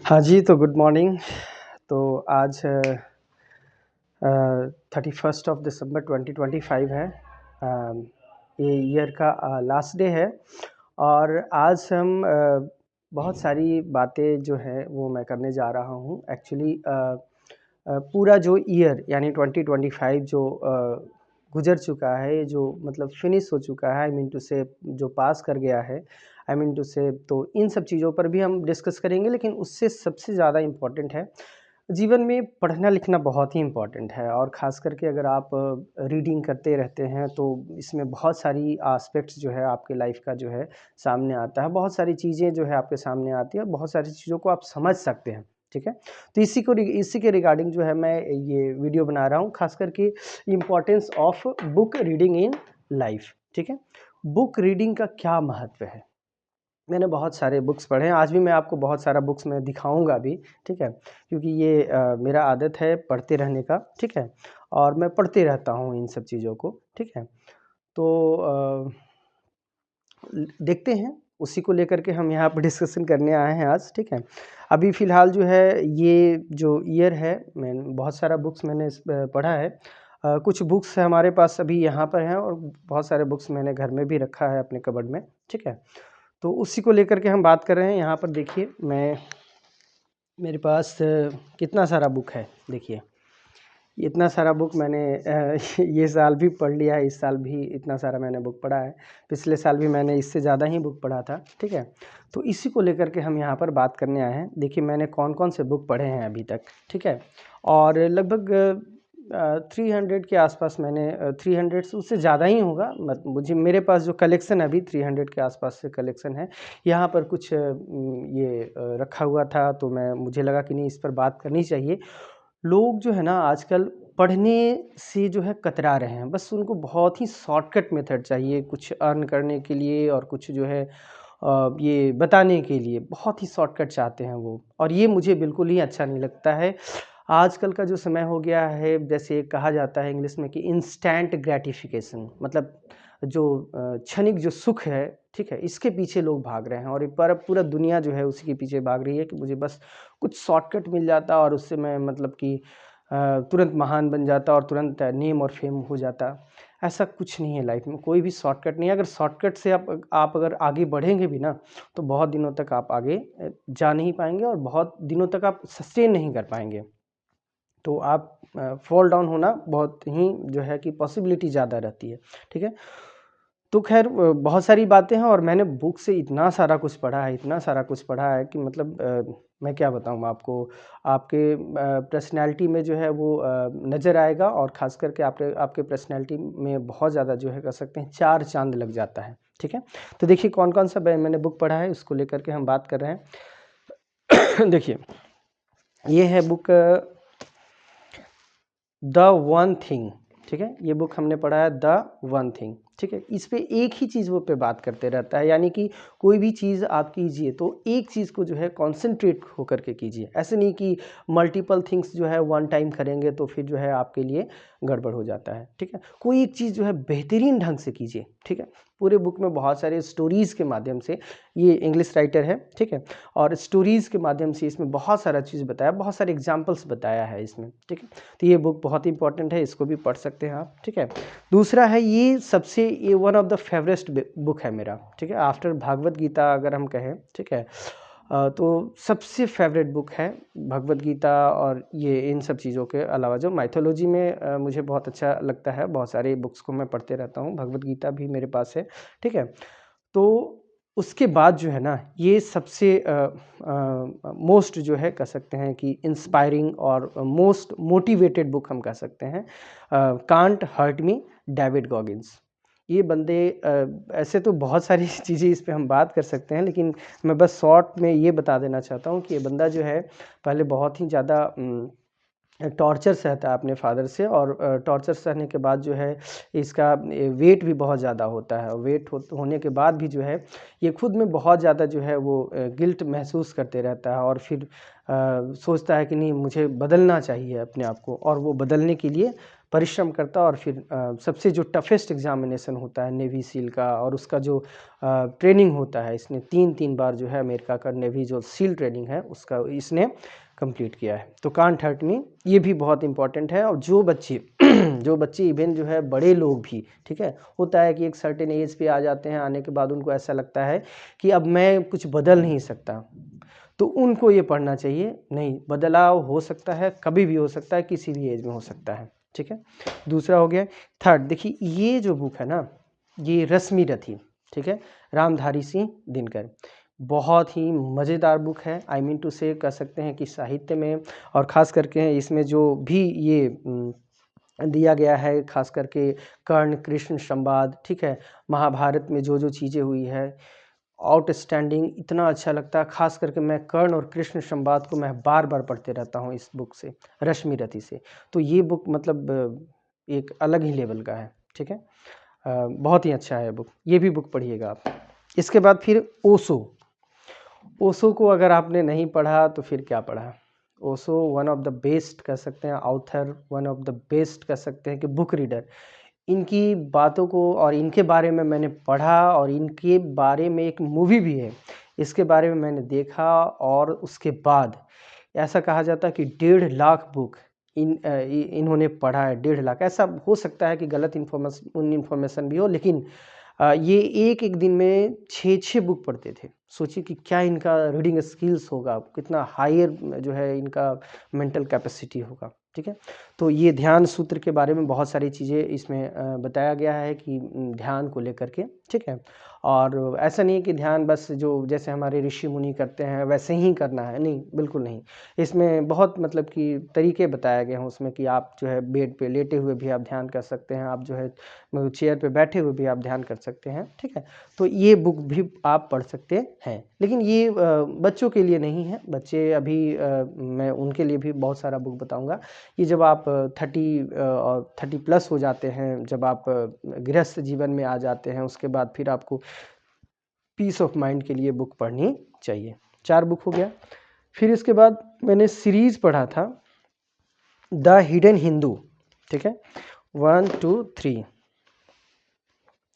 हाँ जी, तो good morning. तो आज 31st ऑफ दिसंबर 2025 है। ये ईयर का लास्ट डे है और आज हम बहुत सारी बातें जो है वो मैं करने जा रहा हूँ। एक्चुअली पूरा जो ईयर यानी 2025 जो गुज़र चुका है, जो मतलब फिनिश हो चुका है, आई मीन टू से जो पास कर गया है, आई मीन टू से, तो इन सब चीज़ों पर भी हम डिस्कस करेंगे। लेकिन उससे सबसे ज़्यादा इम्पोर्टेंट है, जीवन में पढ़ना लिखना बहुत ही इम्पोर्टेंट है। और ख़ास करके अगर आप रीडिंग करते रहते हैं तो इसमें बहुत सारी एस्पेक्ट्स जो है आपके लाइफ का जो है सामने आता है, बहुत सारी चीज़ें जो है आपके सामने आती है, बहुत सारी चीज़ों को आप समझ सकते हैं। ठीक है, तो इसी के रिगार्डिंग जो है मैं ये वीडियो बना रहा हूँ, खास करके importance of book reading in life. ठीक है, बुक रीडिंग का क्या महत्व है। मैंने बहुत सारे बुक्स पढ़े हैं, आज भी मैं आपको बहुत सारा बुक्स मैं दिखाऊंगा भी। ठीक है, क्योंकि ये मेरा आदत है पढ़ते रहने का। ठीक है, और मैं पढ़ते रहता हूँ इन सब चीज़ों को। ठीक है, तो देखते हैं, उसी को लेकर के हम यहाँ पर डिस्कशन करने आए हैं आज। ठीक है, अभी फ़िलहाल जो है ये जो ईयर है, मैं बहुत सारा बुक्स मैंने पढ़ा है। कुछ बुक्स हमारे पास अभी यहाँ पर हैं और बहुत सारे बुक्स मैंने घर में भी रखा है अपने कबर्ड में। ठीक है, तो उसी को लेकर के हम बात कर रहे हैं। यहाँ पर देखिए, मेरे पास कितना सारा बुक है। देखिए, इतना सारा बुक मैंने ये साल भी पढ़ लिया है, इस साल भी इतना सारा मैंने बुक पढ़ा है, पिछले साल भी मैंने इससे ज़्यादा ही बुक पढ़ा था। ठीक है, तो इसी को लेकर के हम यहाँ पर बात करने आए हैं। देखिए, मैंने कौन कौन से बुक पढ़े हैं अभी तक। ठीक है, और लगभग 300 के आसपास मैंने 300 से उससे ज़्यादा ही होगा। मुझे मेरे पास जो कलेक्शन है अभी 300 के आसपास से कलेक्शन है। यहाँ पर कुछ ये रखा हुआ था, तो मुझे लगा कि नहीं, इस पर बात करनी चाहिए। लोग जो है ना आजकल पढ़ने से जो है कतरा रहे हैं, बस उनको बहुत ही शॉर्टकट मेथड चाहिए कुछ अर्न करने के लिए, और कुछ जो है ये बताने के लिए बहुत ही शॉर्टकट चाहते हैं वो। और ये मुझे बिल्कुल ही अच्छा नहीं लगता है। आजकल का जो समय हो गया है, जैसे कहा जाता है इंग्लिश में कि इंस्टेंट ग्रेटिफिकेशन, मतलब जो क्षणिक जो सुख है, ठीक है, इसके पीछे लोग भाग रहे हैं। और ये पूरा दुनिया जो है उसी के पीछे भाग रही है कि मुझे बस कुछ शॉर्टकट मिल जाता और उससे मैं मतलब कि तुरंत महान बन जाता और तुरंत नेम और फेम हो जाता। ऐसा कुछ नहीं है लाइफ में, कोई भी शॉर्टकट नहीं है। अगर शॉर्टकट से आप अगर आगे बढ़ेंगे भी ना, तो बहुत दिनों तक आप आगे जा नहीं पाएंगे और बहुत दिनों तक आप सस्टेन नहीं कर पाएंगे। तो आप फॉल डाउन होना बहुत ही जो है कि पॉसिबिलिटी ज़्यादा रहती है। ठीक है, तो खैर बहुत सारी बातें हैं और मैंने बुक से इतना सारा कुछ पढ़ा है, इतना सारा कुछ पढ़ा है कि मतलब मैं क्या बताऊँ आपको। आपके पर्सनैलिटी में जो है वो नज़र आएगा, और ख़ास करके आपके पर्सनैलिटी में बहुत ज़्यादा जो है कह सकते हैं चार चाँद लग जाता है। ठीक है, तो देखिए कौन-कौन सा मैंने बुक पढ़ा है, उसको लेकर के हम बात कर रहे हैं। देखिए, ये है बुक द वन थिंग। ठीक है, ये बुक हमने पढ़ा है द वन थिंग। ठीक है, इस पे एक ही चीज़ वो पे बात करते रहता है, यानी कि कोई भी चीज़ आप कीजिए तो एक चीज़ को जो है कॉन्सेंट्रेट होकर के कीजिए। ऐसे नहीं कि मल्टीपल थिंग्स जो है वन टाइम करेंगे तो फिर जो है आपके लिए गड़बड़ हो जाता है। ठीक है, कोई एक चीज़ जो है बेहतरीन ढंग से कीजिए। ठीक है, पूरे बुक में बहुत सारे स्टोरीज़ के माध्यम से, ये इंग्लिश राइटर है। ठीक है, और स्टोरीज़ के माध्यम से इसमें बहुत सारा चीज़ बताया, बहुत सारे एग्जाम्पल्स बताया है इसमें। ठीक है, तो ये बुक बहुत ही इंपॉर्टेंट है, इसको भी पढ़ सकते हैं आप। ठीक है, दूसरा है ये one of the favourite book है मेरा। ठीक है, आफ्टर भागवत गीता अगर हम कहें, ठीक है, तो सबसे फेवरेट बुक है भगवत गीता। और ये इन सब चीज़ों के अलावा जो माइथोलॉजी में मुझे बहुत अच्छा लगता है, बहुत सारी बुक्स को मैं पढ़ते रहता हूँ, भगवत गीता भी मेरे पास है। ठीक है, तो उसके बाद जो है ना, ये सबसे मोस्ट जो है कह सकते हैं कि इंस्पायरिंग और मोस्ट मोटिवेटेड बुक हम कह सकते हैं, can't hurt me, David Goggins. ये बंदे ऐसे तो बहुत सारी चीज़ें इस पे हम बात कर सकते हैं, लेकिन मैं बस शॉर्ट में ये बता देना चाहता हूँ कि ये बंदा जो है पहले बहुत ही ज़्यादा टॉर्चर सहता है अपने फादर से, और टॉर्चर सहने के बाद जो है इसका वेट भी बहुत ज़्यादा होता है। वेट होने के बाद भी जो है ये खुद में बहुत ज़्यादा जो है वो गिल्ट महसूस करते रहता है, और फिर सोचता है कि नहीं, मुझे बदलना चाहिए अपने आप को, और वो बदलने के लिए परिश्रम करता और फिर सबसे जो टफेस्ट एग्जामिनेशन होता है नेवी सील का, और उसका जो ट्रेनिंग होता है, इसने 3 बार जो है अमेरिका का नेवी जो सील ट्रेनिंग है उसका इसने कंप्लीट किया है। तो कांट हर्ट मी ये भी बहुत इंपॉर्टेंट है। और जो बच्चे जो बच्चे इवन जो है बड़े लोग भी, ठीक है, होता है कि एक सर्टेन एज पे आ जाते हैं, आने के बाद उनको ऐसा लगता है कि अब मैं कुछ बदल नहीं सकता, तो उनको ये पढ़ना चाहिए। नहीं, बदलाव हो सकता है, कभी भी हो सकता है, किसी भी एज में हो सकता है, ठीक है। दूसरा हो गया थर्ड, देखिए ये जो बुक है ना, ये रश्मि रथी, ठीक है, रामधारी सिंह दिनकर, बहुत ही मज़ेदार बुक है। आई मीन टू से कह सकते हैं कि साहित्य में, और ख़ास करके इसमें जो भी ये दिया गया है, खास करके कर्ण कृष्ण संवाद, ठीक है, महाभारत में जो जो चीज़ें हुई है, आउटस्टैंडिंग, इतना अच्छा लगता है। खास करके मैं कर्ण और कृष्ण संवाद को मैं बार बार पढ़ते रहता हूँ इस बुक से, रश्मि रथी से। तो ये बुक मतलब एक अलग ही लेवल का है, ठीक है, बहुत ही अच्छा है बुक, ये भी बुक पढ़िएगा आप। इसके बाद फिर ओशो। ओशो को अगर आपने नहीं पढ़ा तो फिर क्या पढ़ा। Osho one of the best कह सकते हैं author, one of the best कह सकते हैं कि बुक रीडर। इनकी बातों को और इनके बारे में मैंने पढ़ा, और इनके बारे में एक मूवी भी है, इसके बारे में मैंने देखा, और उसके बाद ऐसा कहा जाता है कि 1.5 लाख बुक इन्होंने पढ़ा है। 1.5 लाख, ऐसा हो सकता है कि गलत इन्फॉर्मेशन भी हो, लेकिन ये एक एक दिन में 6 बुक पढ़ते थे। सोचिए कि क्या इनका रीडिंग स्किल्स होगा, कितना हायर जो है इनका मेंटल कैपेसिटी होगा, ठीक है। तो ये ध्यान सूत्र के बारे में बहुत सारी चीज़ें इसमें बताया गया है कि ध्यान को लेकर के, ठीक है। और ऐसा नहीं है कि ध्यान बस जो जैसे हमारे ऋषि मुनि करते हैं वैसे ही करना है, नहीं, बिल्कुल नहीं। इसमें बहुत मतलब कि तरीके बताए गए हैं उसमें, कि आप जो है बेड पे लेटे हुए भी आप ध्यान कर सकते हैं, आप जो है चेयर पे बैठे हुए भी आप ध्यान कर सकते हैं, ठीक है। तो ये बुक भी आप पढ़ सकते हैं, लेकिन ये बच्चों के लिए नहीं है। बच्चे अभी मैं उनके लिए भी बहुत सारा बुक बताऊंगा। ये जब आप 30 और 30+ हो जाते हैं, जब आप गृहस्थ जीवन में आ जाते हैं, उसके बाद फिर आपको पीस ऑफ माइंड के लिए बुक पढ़नी चाहिए। 4 बुक हो गया। फिर इसके बाद मैंने सीरीज़ पढ़ा था द हिडन हिंदू, ठीक है, 1 2 3,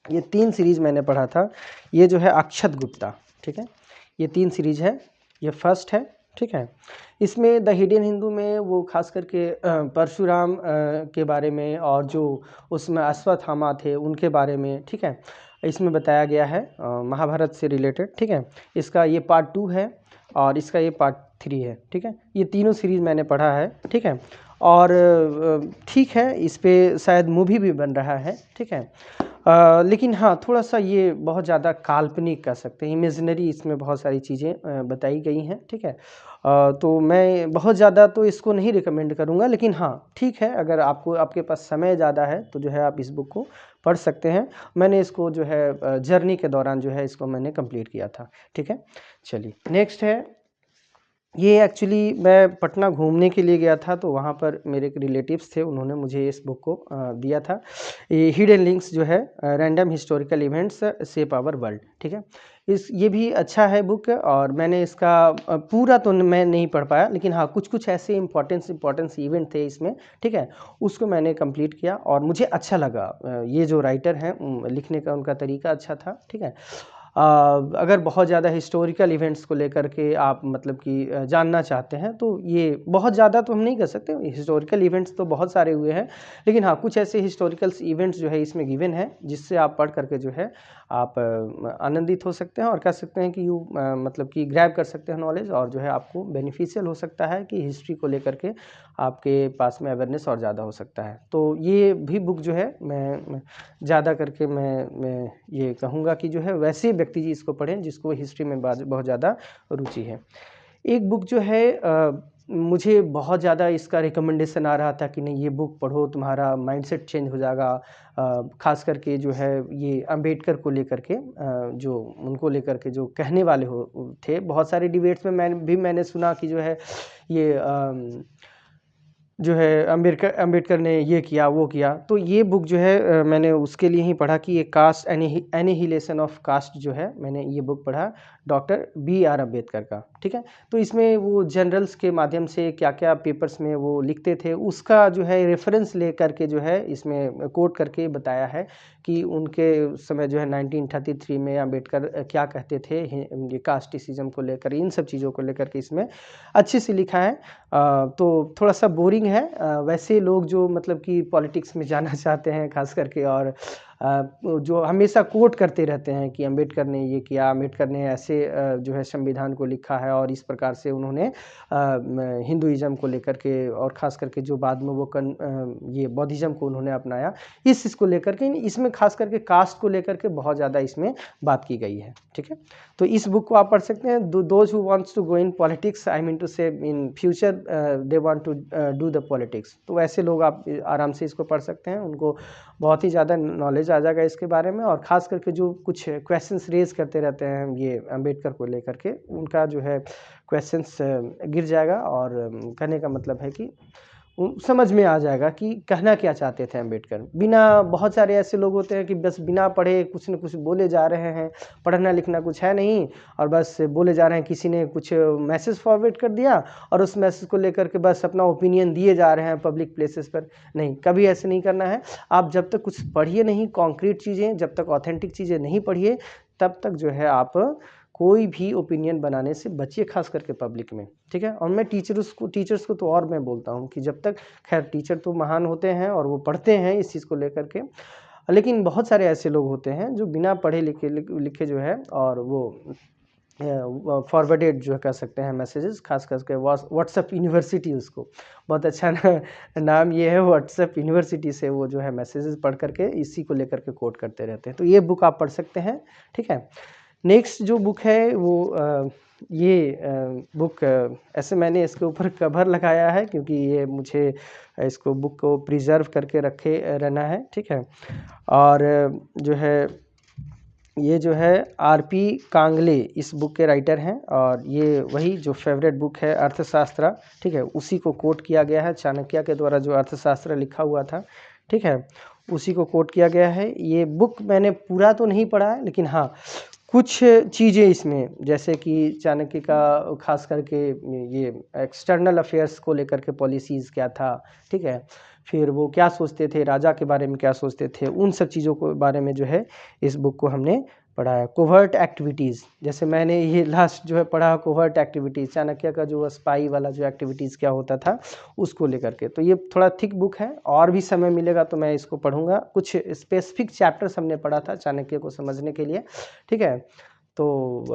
ये 3 सीरीज मैंने पढ़ा था। ये जो है अक्षत गुप्ता, ठीक है, ये 3 सीरीज है, ये फर्स्ट है, ठीक है। इसमें द हिडन हिंदू में वो खास करके परशुराम के बारे में, और जो उसमें अश्वत्थामा थे उनके बारे में, ठीक है, इसमें बताया गया है, महाभारत से रिलेटेड, ठीक है। इसका ये पार्ट 2 है, और इसका ये पार्ट 3 है, ठीक है। ये तीनों सीरीज मैंने पढ़ा है, ठीक है। और ठीक है, इस पे शायद मूवी भी बन रहा है, ठीक है। लेकिन हाँ, थोड़ा सा ये बहुत ज़्यादा काल्पनिक कह सकते हैं, इमेजिनरी इसमें बहुत सारी चीज़ें बताई गई हैं, ठीक है। तो मैं बहुत ज़्यादा तो इसको नहीं रिकमेंड करूँगा, लेकिन हाँ ठीक है, अगर आपको आपके पास समय ज़्यादा है तो जो है आप इस बुक को पढ़ सकते हैं। मैंने इसको जो है जर्नी के दौरान जो है इसको मैंने कंप्लीट किया था, ठीक है। चलिए नेक्स्ट है, ये एक्चुअली मैं पटना घूमने के लिए गया था, तो वहाँ पर मेरे एक रिलेटिव्स थे, उन्होंने मुझे इस बुक को दिया था। ये हिडन लिंक्स जो है, random historical events shape our world, ठीक है। ये भी अच्छा है बुक, और मैंने इसका पूरा तो मैं नहीं पढ़ पाया, लेकिन हाँ कुछ कुछ ऐसे इम्पोर्टेंस इवेंट थे इसमें, ठीक है, उसको मैंने कंप्लीट किया और मुझे अच्छा लगा। ये जो राइटर हैं लिखने का उनका तरीका अच्छा था, ठीक है। अगर बहुत ज़्यादा हिस्टोरिकल इवेंट्स को लेकर के आप मतलब कि जानना चाहते हैं, तो ये बहुत ज़्यादा तो हम नहीं कर सकते, हिस्टोरिकल इवेंट्स तो बहुत सारे हुए हैं, लेकिन हाँ कुछ ऐसे हिस्टोरिकल इवेंट्स जो है इसमें गिवन है, जिससे आप पढ़ करके जो है आप आनंदित हो सकते हैं, और कह सकते हैं कि मतलब कि ग्रैब कर सकते हैं नॉलेज, और जो है आपको बेनिफिशियल हो सकता है कि हिस्ट्री को लेकर के आपके पास में अवेयरनेस और ज़्यादा हो सकता है। तो ये भी बुक जो है मैं ज़्यादा करके मैं ये कहूँगा कि जो है वैसे व्यक्ति जी इसको पढ़ें जिसको हिस्ट्री में बहुत ज़्यादा रुचि है। एक बुक जो है मुझे बहुत ज़्यादा इसका रिकमेंडेशन आ रहा था कि नहीं ये बुक पढ़ो, तुम्हारा माइंडसेट चेंज हो जाएगा। खास करके जो है ये अंबेडकर को लेकर के जो उनको लेकर के जो कहने वाले थे, बहुत सारे डिबेट्स में मैंने सुना कि जो है ये जो है अंबेडकर ने ये किया वो किया, तो ये बुक जो है मैंने उसके लिए ही पढ़ा कि ये कास्ट एनिहिलेशन ऑफ कास्ट जो है, मैंने ये बुक पढ़ा डॉक्टर B.R. अम्बेडकर का, ठीक है। तो इसमें वो जनरल्स के माध्यम से क्या क्या पेपर्स में वो लिखते थे उसका जो है रेफरेंस ले करके जो है इसमें कोट करके बताया है कि उनके समय जो है 1933 में अम्बेडकर क्या कहते थे ये कास्टिसिज्म को लेकर, इन सब चीज़ों को लेकर के इसमें अच्छे से लिखा है। तो थोड़ा सा बोरिंग है, वैसे लोग जो मतलब कि पॉलिटिक्स में जाना चाहते हैं खास करके, और जो हमेशा कोट करते रहते हैं कि अम्बेडकर ने ये किया, अम्बेडकर ने ऐसे जो है संविधान को लिखा है और इस प्रकार से उन्होंने हिंदुइज्म को लेकर के और ख़ास करके जो बाद में वो ये बौद्धिज़्म को उन्होंने अपनाया, इस चीज़ को लेकर के इसमें खास करके कास्ट को लेकर के बहुत ज़्यादा इसमें बात की गई है, ठीक है। तो इस बुक को आप पढ़ सकते हैं। Those who wants to go in politics, I mean to say in future they want to do the politics, तो ऐसे लोग आप आराम से इसको पढ़ सकते हैं, उनको बहुत ही ज़्यादा नॉलेज आ जाएगा इसके बारे में। और ख़ास करके जो कुछ क्वेश्चंस रेज करते रहते हैं ये अम्बेडकर को लेकर के, उनका जो है क्वेश्चंस गिर जाएगा, और कहने का मतलब है कि समझ में आ जाएगा कि कहना क्या चाहते थे अम्बेडकर। बिना, बहुत सारे ऐसे लोग होते हैं कि बस बिना पढ़े कुछ न कुछ बोले जा रहे हैं, पढ़ना लिखना कुछ है नहीं और बस बोले जा रहे हैं, किसी ने कुछ मैसेज फॉरवर्ड कर दिया और उस मैसेज को लेकर के बस अपना ओपिनियन दिए जा रहे हैं पब्लिक प्लेसेस पर। नहीं, कभी ऐसे नहीं करना है। आप जब तक कुछ पढ़िए नहीं, कॉन्क्रीट चीज़ें, जब तक ऑथेंटिक चीज़ें नहीं पढ़िए, तब तक जो है आप कोई भी ओपिनियन बनाने से बचिए, खास करके पब्लिक में, ठीक है। और मैं टीचर्स को तो और मैं बोलता हूँ कि जब तक, खैर टीचर तो महान होते हैं और वो पढ़ते हैं इस चीज़ को लेकर के, लेकिन बहुत सारे ऐसे लोग होते हैं जो बिना पढ़े लिखे जो है, और वो फॉरवर्डेड जो कह सकते हैं मैसेजेस, खास करके व्हाट्सएप यूनिवर्सिटी, उसको बहुत अच्छा नाम ये है, व्हाट्सएप यूनिवर्सिटी से वो जो है मैसेजेस पढ़ करके इसी को लेकर के कोट करते रहते हैं। तो ये बुक आप पढ़ सकते हैं, ठीक है। नेक्स्ट जो बुक है वो ये बुक, ऐसे मैंने इसके ऊपर कवर लगाया है क्योंकि ये मुझे इसको बुक को प्रिजर्व करके रखे रहना है, ठीक है। और जो है ये जो है R.P. कांगले इस बुक के राइटर हैं, और ये वही जो फेवरेट बुक है अर्थशास्त्र, ठीक है, उसी को कोट किया गया है। चाणक्य के द्वारा जो अर्थशास्त्र लिखा हुआ था, ठीक है, उसी को कोट किया गया है। ये बुक मैंने पूरा तो नहीं पढ़ा है, लेकिन हाँ कुछ चीज़ें इसमें, जैसे कि चाणक्य का खास करके ये एक्सटर्नल अफेयर्स को लेकर के पॉलिसीज़ क्या था, ठीक है, फिर वो क्या सोचते थे, राजा के बारे में क्या सोचते थे, उन सब चीज़ों के बारे में जो है इस बुक को हमने पढ़ा है। कोवर्ट एक्टिविटीज़, जैसे मैंने ये लास्ट जो है पढ़ा कोवर्ट एक्टिविटीज़, चाणक्य का जो स्पाई वाला जो एक्टिविटीज़ क्या होता था उसको लेकर के। तो ये थोड़ा थिक बुक है, और भी समय मिलेगा तो मैं इसको पढ़ूंगा। कुछ स्पेसिफिक चैप्टर्स हमने पढ़ा था चाणक्य को समझने के लिए, ठीक है। तो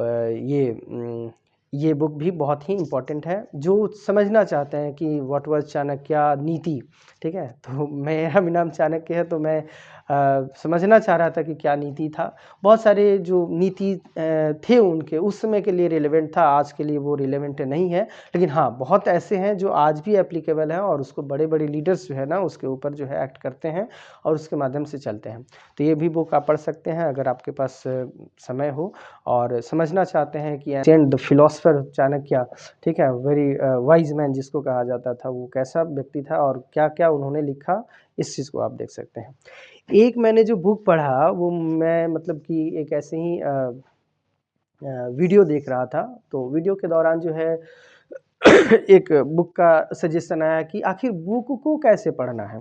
ये बुक भी बहुत ही इम्पोर्टेंट है, जो समझना चाहते हैं कि व्हाट वाज चाणक्य नीति, ठीक है। तो मेरा भी नाम चाणक्य है, तो मैं समझना चाह रहा था कि क्या नीति था। बहुत सारे जो नीति थे उनके उस समय के लिए रिलेवेंट था, आज के लिए वो रिलेवेंट नहीं है, लेकिन हाँ बहुत ऐसे हैं जो आज भी एप्लीकेबल हैं, और उसको बड़े बड़े लीडर्स जो है ना उसके ऊपर जो है एक्ट करते हैं और उसके माध्यम से चलते हैं। तो ये भी बुक आप पढ़ सकते हैं अगर आपके पास समय हो और समझना चाहते हैं कि द फिलोसफर चाणक्य, ठीक है, वेरी वाइज मैन जिसको कहा जाता था, वो कैसा व्यक्ति था और क्या क्या उन्होंने लिखा, इस चीज़ को आप देख सकते हैं। एक मैंने जो बुक पढ़ा वो मैं मतलब कि एक ऐसे ही वीडियो देख रहा था, तो वीडियो के दौरान जो है एक बुक का सजेशन आया कि आखिर बुक को कैसे पढ़ना है।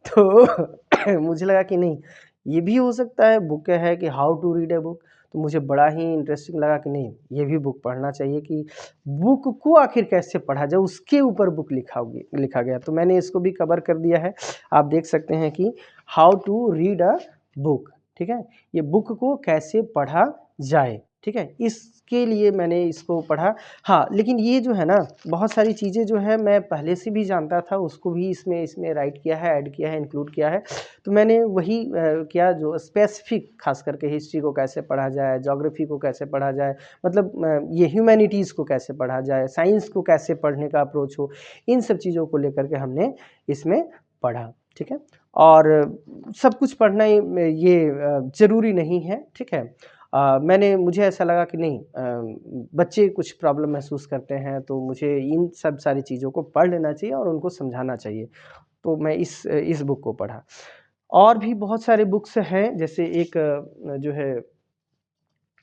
तो मुझे लगा कि नहीं, ये भी हो सकता है, बुक है कि how to read a book. तो मुझे बड़ा ही इंटरेस्टिंग लगा कि नहीं, ये भी बुक पढ़ना चाहिए कि बुक को आखिर कैसे पढ़ा जाए, उसके ऊपर बुक लिखा गया। तो मैंने इसको भी कवर कर दिया है, आप देख सकते हैं कि how to read a book, ठीक है, ये बुक को कैसे पढ़ा जाए, ठीक है, इसके लिए मैंने इसको पढ़ा। हाँ, लेकिन ये जो है ना बहुत सारी चीज़ें जो है मैं पहले से भी जानता था, उसको भी इसमें राइट किया है, ऐड किया है, इंक्लूड किया है। तो मैंने वही किया जो स्पेसिफिक, खास करके हिस्ट्री को कैसे पढ़ा जाए, ज्योग्राफी को कैसे पढ़ा जाए, मतलब ये ह्यूमैनिटीज़ को कैसे पढ़ा जाए, साइंस को कैसे पढ़ने का अप्रोच हो, इन सब चीज़ों को लेकर के हमने इसमें पढ़ा, ठीक है। और सब कुछ पढ़ना ये ज़रूरी नहीं है, ठीक है। मुझे ऐसा लगा कि नहीं, बच्चे कुछ प्रॉब्लम महसूस करते हैं तो मुझे इन सब सारी चीज़ों को पढ़ लेना चाहिए और उनको समझाना चाहिए। तो मैं इस बुक को पढ़ा। और भी बहुत सारे बुक्स हैं, जैसे एक जो है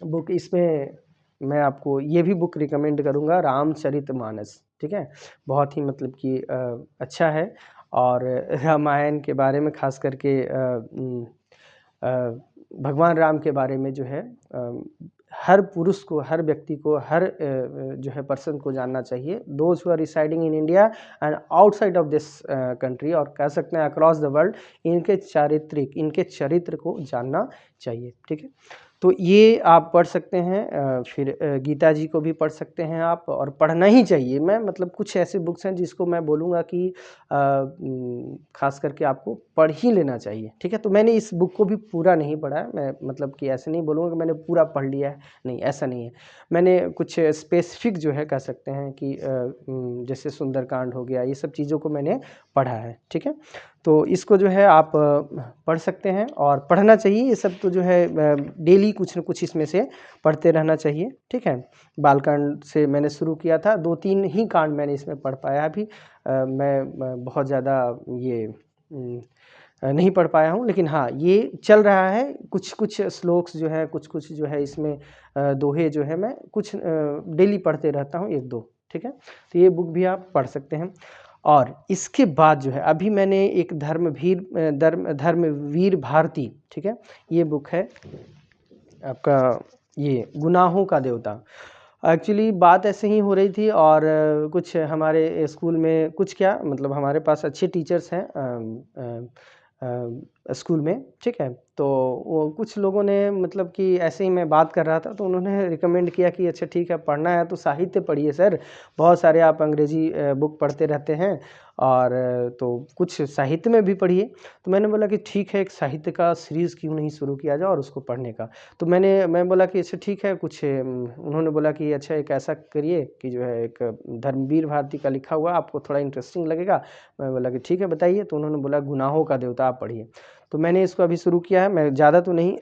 बुक, इसमें मैं आपको ये भी बुक रिकमेंड करूँगा, रामचरितमानस, ठीक है? बहुत ही मतलब कि अच्छा है। और रामायण के बारे में ख़ास करके भगवान राम के बारे में जो है हर पुरुष को, हर व्यक्ति को, हर जो है पर्सन को जानना चाहिए। Those who are residing in India and outside of this country, और कह सकते हैं अक्रॉस द वर्ल्ड, इनके चरित्र को जानना चाहिए, ठीक है? तो ये आप पढ़ सकते हैं। फिर गीता जी को भी पढ़ सकते हैं आप, और पढ़ना ही चाहिए। मैं मतलब कुछ ऐसे बुक्स हैं जिसको मैं बोलूँगा कि ख़ास करके आपको पढ़ ही लेना चाहिए, ठीक है? तो मैंने इस बुक को भी पूरा नहीं पढ़ा है, मैं मतलब कि ऐसे नहीं बोलूँगा कि मैंने पूरा पढ़ लिया है, नहीं, ऐसा नहीं है। मैंने कुछ स्पेसिफ़िक जो है कह सकते हैं कि जैसे सुंदरकांड हो गया, ये सब चीज़ों को मैंने पढ़ा है, ठीक है? तो इसको जो है आप पढ़ सकते हैं और पढ़ना चाहिए। ये सब तो जो है डेली कुछ न कुछ इसमें से पढ़ते रहना चाहिए, ठीक है? बालकांड से मैंने शुरू किया था, 2-3 ही कांड मैंने इसमें पढ़ पाया अभी। मैं बहुत ज़्यादा ये नहीं पढ़ पाया हूँ, लेकिन हाँ, ये चल रहा है। कुछ-कुछ श्लोक्स जो है, कुछ-कुछ जो है इसमें दोहे जो है मैं कुछ डेली पढ़ते रहता हूँ 1-2, ठीक है? तो ये बुक भी आप पढ़ सकते हैं। और इसके बाद जो है अभी मैंने एक धर्मवीर भारती, ठीक है? ये बुक है आपका, ये गुनाहों का देवता। एक्चुअली बात ऐसे ही हो रही थी, और कुछ हमारे स्कूल में कुछ क्या मतलब हमारे पास अच्छे टीचर्स हैं स्कूल में, ठीक है? तो वो कुछ लोगों ने मतलब कि ऐसे ही मैं बात कर रहा था तो उन्होंने रिकमेंड किया कि अच्छा ठीक है, पढ़ना है तो साहित्य पढ़िए सर, बहुत सारे आप अंग्रेजी बुक पढ़ते रहते हैं, और तो कुछ साहित्य में भी पढ़िए। तो मैंने बोला कि ठीक है, एक साहित्य का सीरीज़ क्यों नहीं शुरू किया जाए और उसको पढ़ने का। तो मैं बोला कि अच्छा ठीक है, कुछ उन्होंने बोला कि अच्छा एक ऐसा करिए कि जो है एक धर्मवीर भारती का लिखा हुआ आपको थोड़ा इंटरेस्टिंग लगेगा। मैं बोला कि ठीक है बताइए, तो उन्होंने बोला गुनाहों का देवता आप पढ़िए। तो मैंने इसको अभी शुरू किया है, मैं ज़्यादा तो नहीं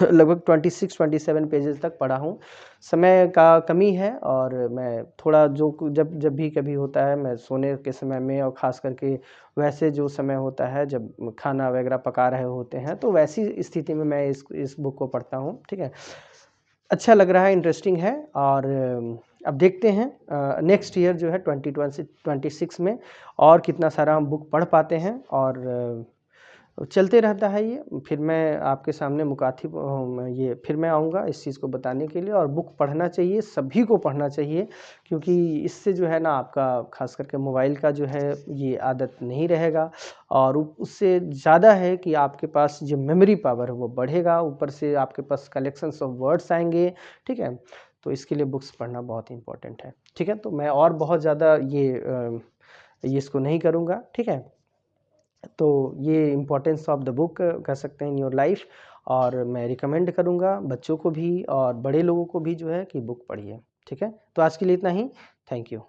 लगभग 26-27 पेजेज़ तक पढ़ा हूँ। समय का कमी है, और मैं थोड़ा जब जब भी कभी होता है, मैं सोने के समय में, और ख़ास करके वैसे जो समय होता है जब खाना वगैरह पका रहे होते हैं, तो वैसी स्थिति में मैं इस बुक को पढ़ता हूँ, ठीक है? अच्छा लग रहा है, इंटरेस्टिंग है। और अब देखते हैं नेक्स्ट ईयर जो है 2026 में और कितना सारा हम बुक पढ़ पाते हैं, और चलते रहता है ये। फिर मैं आपके सामने ये फिर मैं आऊँगा इस चीज़ को बताने के लिए। और बुक पढ़ना चाहिए, सभी को पढ़ना चाहिए, क्योंकि इससे जो है ना आपका ख़ास करके मोबाइल का जो है ये आदत नहीं रहेगा, और उससे ज़्यादा है कि आपके पास जो मेमोरी पावर है वो बढ़ेगा, ऊपर से आपके पास कलेक्शंस ऑफ वर्ड्स आएँगे, ठीक है? तो इसके लिए बुक्स पढ़ना बहुत इम्पोर्टेंट है, ठीक है? तो मैं और बहुत ज़्यादा ये इसको नहीं करूँगा, ठीक है? तो ये इम्पोर्टेंस ऑफ द बुक कह सकते हैं इन योर लाइफ, और मैं रिकमेंड करूँगा बच्चों को भी और बड़े लोगों को भी जो है कि बुक पढ़िए, ठीक है? तो आज के लिए इतना ही। Thank you.